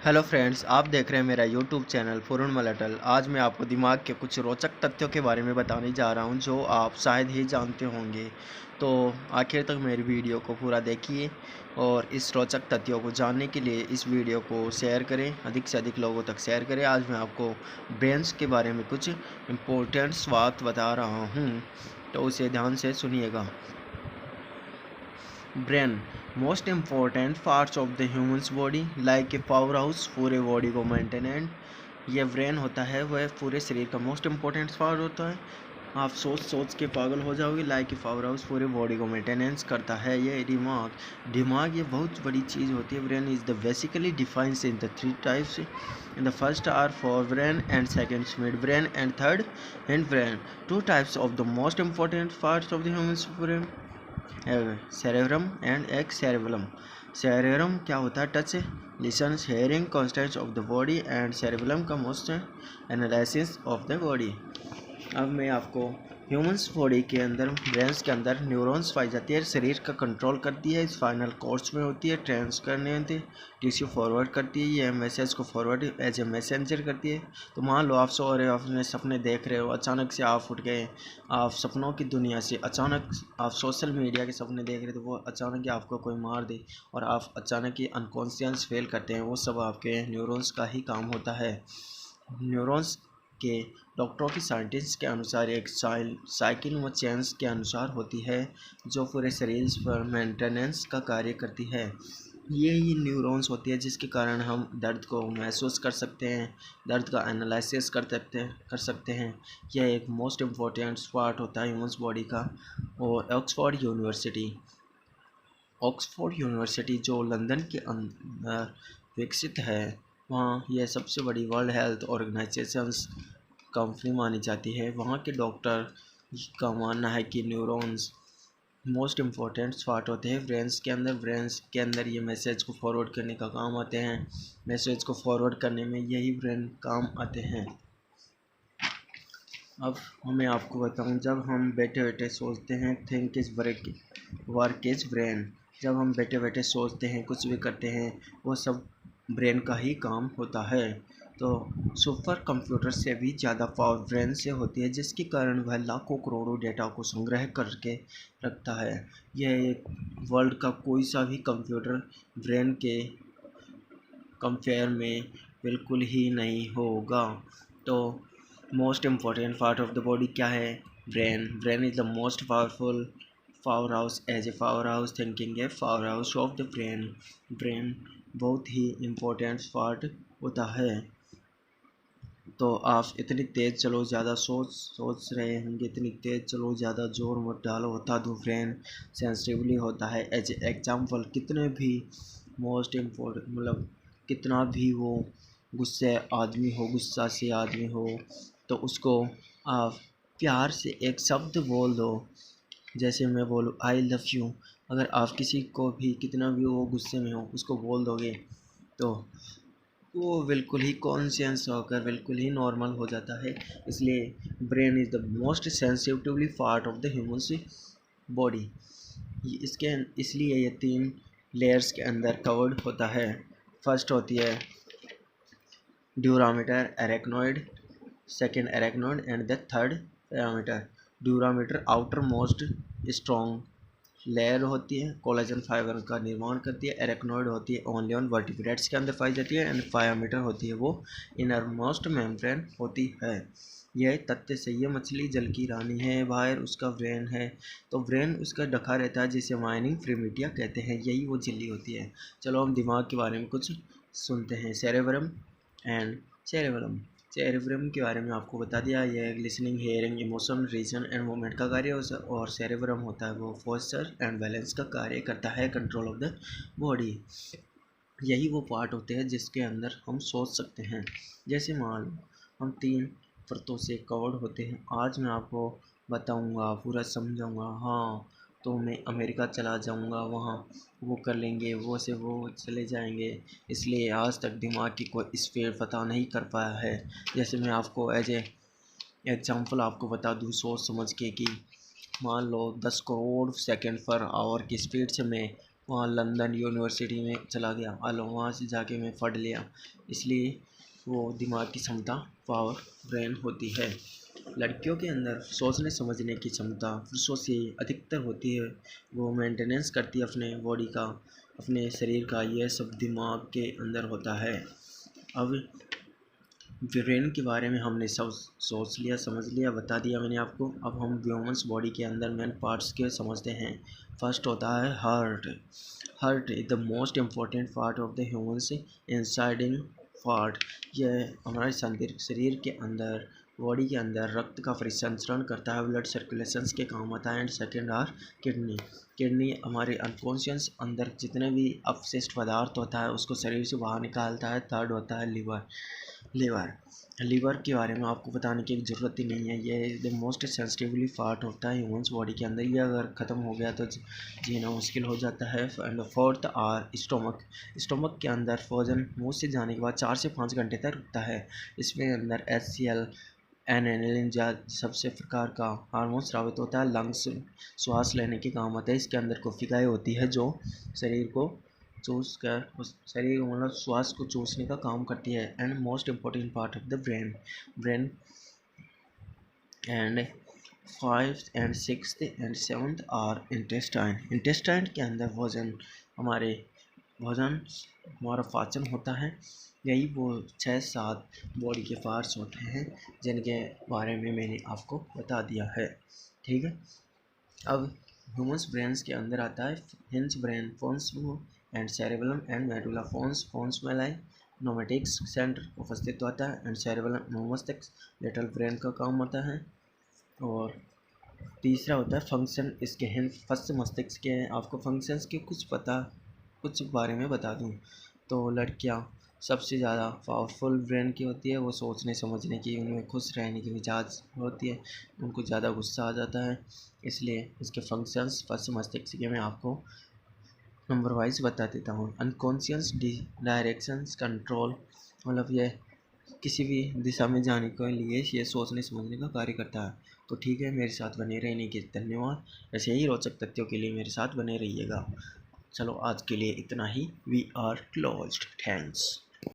Hello friends, आप देख रहे हैं मेरा यूट्यूब चैनल फुरुन मलटल। आज मैं आपको दिमाग के कुछ रोचक तथ्यों के बारे में बताने जा रहा हूं जो आप शायद ही जानते होंगे। तो आखिर तक मेरी वीडियो को पूरा देखिए और इस रोचक तथ्यों को जानने के लिए इस वीडियो को शेयर करें, अधिक से अधिक लोगों तक शेयर करें। आज मैं आपको ब्रेन्स के बारे में कुछ इम्पोर्टेंट बात बता रहा हूँ, तो उसे ध्यान से सुनिएगा। Brain most important parts of the humans body like a power house पूरे बॉडी को मेंटेनेंट। ये ब्रेन होता है वह पूरे शरीर का मोस्ट इम्पॉर्टेंट पार्ट होता है। आप सोच सोच के पागल हो जाओगे। लाइक ए पावर हाउस पूरे बॉडी को मेंटेनेंस करता है। ये दिमाग ये बहुत बड़ी चीज़ होती है। Brain is the basically defines in the three types. In the first are fore brain and second mid brain and third hind brain. Two types of the most important parts of the humans brain, cerebrum and एक cerebellum. Cerebrum क्या होता है? Touch, listen, hearing, constants of the body and cerebellum का most analysis of the body. अब मैं आपको humans body के अंदर ब्रेन्स के अंदर न्यूरॉन्स पाई जाती है। शरीर का कंट्रोल करती है, स्पाइनल कॉर्ड्स में होती है, ट्रांस करने होती है, टिश्यू फॉरवर्ड करती है, ये मैसेज को फॉरवर्ड एज ए मैसेंजर करती है। तो मान लो आप सो रहे हो, अपने सपने देख रहे हो, अचानक से आप उठ गए, आप सपनों की दुनिया से अचानक आप सोशल मीडिया के सपने देख रहे थे, वो अचानक ही आपको कोई मार दे और आप अचानक ही अनकॉन्शियस फेल करते हैं। वो सब आपके न्यूरॉन्स का ही काम होता है। न्यूरॉन्स के डॉक्टरों की साइंटिस्ट के अनुसार एक साइकिल व चेंस के अनुसार होती है जो पूरे शरीर पर मेंटेनेंस का कार्य करती है। ये ही न्यूरॉन्स होती है जिसके कारण हम दर्द को महसूस कर सकते हैं, दर्द का एनालिसिस कर सकते हैं। यह एक मोस्ट इम्पॉर्टेंट पार्ट होता है ह्यूमन बॉडी का। और ऑक्सफोर्ड यूनिवर्सिटी जो लंदन के अंदर विकसित है, वहाँ यह सबसे बड़ी वर्ल्ड हेल्थ ऑर्गेनाइजेशंस कंपनी मानी जाती है। वहाँ के डॉक्टर का मानना है कि न्यूरॉन्स मोस्ट इम्पॉर्टेंट पार्ट होते हैं ब्रेन्स के अंदर ये मैसेज को फॉरवर्ड करने का काम आते हैं। मैसेज को फॉरवर्ड करने में यही ब्रेन काम आते हैं। अब मैं आपको बताऊं, जब हम बैठे बैठे सोचते हैं, think is work is brain. जब हम बैठे बैठे सोचते हैं, कुछ भी करते हैं, वो सब ब्रेन का ही काम होता है। तो सुपर कंप्यूटर से भी ज़्यादा पावर ब्रेन से होती है, जिसके कारण वह लाखों करोड़ों डेटा को संग्रह करके रखता है। यह एक वर्ल्ड का कोई सा भी कंप्यूटर ब्रेन के कंपेयर में बिल्कुल ही नहीं होगा। तो most important part of the body क्या है? Brain is the most powerful power house. As a power house thinking है power house of the brain बहुत ही इम्पोर्टेंट पार्ट होता है। तो आप इतनी तेज़ चलो, ज़्यादा सोच रहे होंगे, इतनी तेज़ चलो, ज़्यादा जोर मत डालो, होता तो ब्रेन सेंसिटिवली होता है। एज एग्जाम्पल, कितने भी मोस्ट इम्पोर्टेंट मतलब कितना भी वो गुस्सा से आदमी हो, तो उसको आप प्यार से एक शब्द बोल दो। जैसे मैं बोलूँ आई लव यू, अगर आप किसी को भी कितना भी वो गुस्से में हो उसको बोल दोगे तो वो बिल्कुल ही कॉन्शियस होकर बिल्कुल ही नॉर्मल हो जाता है। इसलिए brain is the most sensitively part of the human body. इसके इसलिए ये 3 लेयर्स के अंदर कवर्ड होता है। फर्स्ट होती है dura mater arachnoid, second arachnoid and the third parameter. Dura mater outer most strong layer होती है, कोलेजन फाइबर का निर्माण करती है। एरेक्नॉइड होती है ओनली ऑन वर्टिब्रेट्स के अंदर पाई जाती है। एंड पैरामीटर होती है वो इनर मोस्ट मेम्ब्रेन होती है। यह तथ्य से ये मछली जल की रानी है, बाहर उसका ब्रेन है, तो ब्रेन उसका ढका रहता है जिसे माइनिंग प्रीमिटिया कहते हैं। यही वो झिल्ली होती है। चलो हम दिमाग के बारे में कुछ सुनते हैं। सेरेब्रम एंड सेरेब्रम के बारे में आपको बता दिया। यह listening, hearing, emotion, reason and movement का कार्य और सेरेब्रम होता है वो पोस्चर एंड बैलेंस का कार्य करता है, कंट्रोल ऑफ द बॉडी। यही वो पार्ट होते हैं जिसके अंदर हम सोच सकते हैं। जैसे मान लो हम 3 परतों से कवर्ड होते हैं। आज मैं आपको बताऊंगा, पूरा समझाऊंगा। हाँ, तो मैं अमेरिका चला जाऊंगा, वहाँ वो कर लेंगे, वो से वो चले जाएंगे। इसलिए आज तक दिमाग की कोई स्पीड पता नहीं कर पाया है। जैसे मैं आपको एज ए एग्जाम्पल आपको बता दूँ सोच समझ के कि मान लो 10 करोड़ सेकंड पर आवर की स्पीड से मैं वहाँ लंदन यूनिवर्सिटी में चला गया, आलो वहाँ से जाके मैं पढ़ लिया। इसलिए वो दिमाग की क्षमता पावर ब्रेन होती है। लड़कियों के अंदर सोचने समझने की क्षमता पुरुषों से अधिकतर होती है। वो मेंटेनेंस करती है अपने बॉडी का, अपने शरीर का, यह सब दिमाग के अंदर होता है। अब ब्रेन के बारे में हमने सब सोच लिया, समझ लिया, बता दिया मैंने आपको। अब हम ह्यूमन्स बॉडी के अंदर मेन पार्ट्स के समझते हैं। फर्स्ट होता है heart. Heart is the most important part of the humans insiding part. यह हमारे शरीर के अंदर, बॉडी के अंदर रक्त का परिसंचरण करता है, ब्लड सर्कुलेशंस के काम आता है। And second are kidney. Kidney हमारे अनकॉन्शियस अंदर जितने भी अपशिष्ट पदार्थ होता है उसको शरीर से बाहर निकालता है। थर्ड होता है लीवर। लीवर लीवर के बारे में आपको बताने की ज़रूरत ही नहीं है। ये द मोस्ट सेंसिटिवली पार्ट होता है ह्यूमन्स बॉडी के अंदर। ये अगर ख़त्म हो गया तो जीना मुश्किल हो जाता है। And fourth are stomach. Stomach के अंदर भोजन मुंह से जाने के बाद 4 से 5 घंटे तक रुकता है। इसमें अंदर HCl एनालिन सबसे प्रकार का हार्मोन स्रावित होता है। लंग्स श्वास लेने के काम आता है। इसके अंदर कोशिकाएं होती है जो शरीर को चूस कर उस शरीर मतलब श्वास को चूसने का काम करती है। And most important part of the brain. Brain and 5th and 6th and 7th are intestine. Intestine के अंदर भोजन हमारा पाचन होता है। यही वो 6-7 बॉडी के पार्ट्स होते हैं जिनके बारे में मैंने आपको बता दिया है। ठीक है। अब ह्यूमन्स ब्रेन्स के अंदर आता है hinge brain, phones and cerebellum and medulla. Phones में लाई नोमेटिक्स सेंटर उपस्थित होता है। एंड सेरेबेलम मस्तिष्क लिटिल ब्रेन का काम होता है। और तीसरा होता है फंक्शन। इसके हिंट फर्स्ट मस्तिष्क के हैं। आपको फंक्शंस के कुछ बारे में बता दूं तो लड़कियां सबसे ज़्यादा पावरफुल ब्रेन की होती है। वो सोचने समझने की, उनमें खुश रहने की मिजाज होती है, उनको ज़्यादा गुस्सा आ जाता है। इसलिए इसके फंक्शंस फर्स्ट मस्तिष्क के मैं आपको नंबर वाइज बता देता हूँ। अनकॉन्शियस डायरेक्शंस कंट्रोल, मतलब यह किसी भी दिशा में जाने के लिए ये सोचने समझने का कार्य करता है। तो ठीक है, मेरे साथ बने रहने के धन्यवाद। ऐसे ही रोचक तथ्यों के लिए मेरे साथ बने रहिएगा। चलो आज के लिए इतना ही। We are closed. थैंक्स।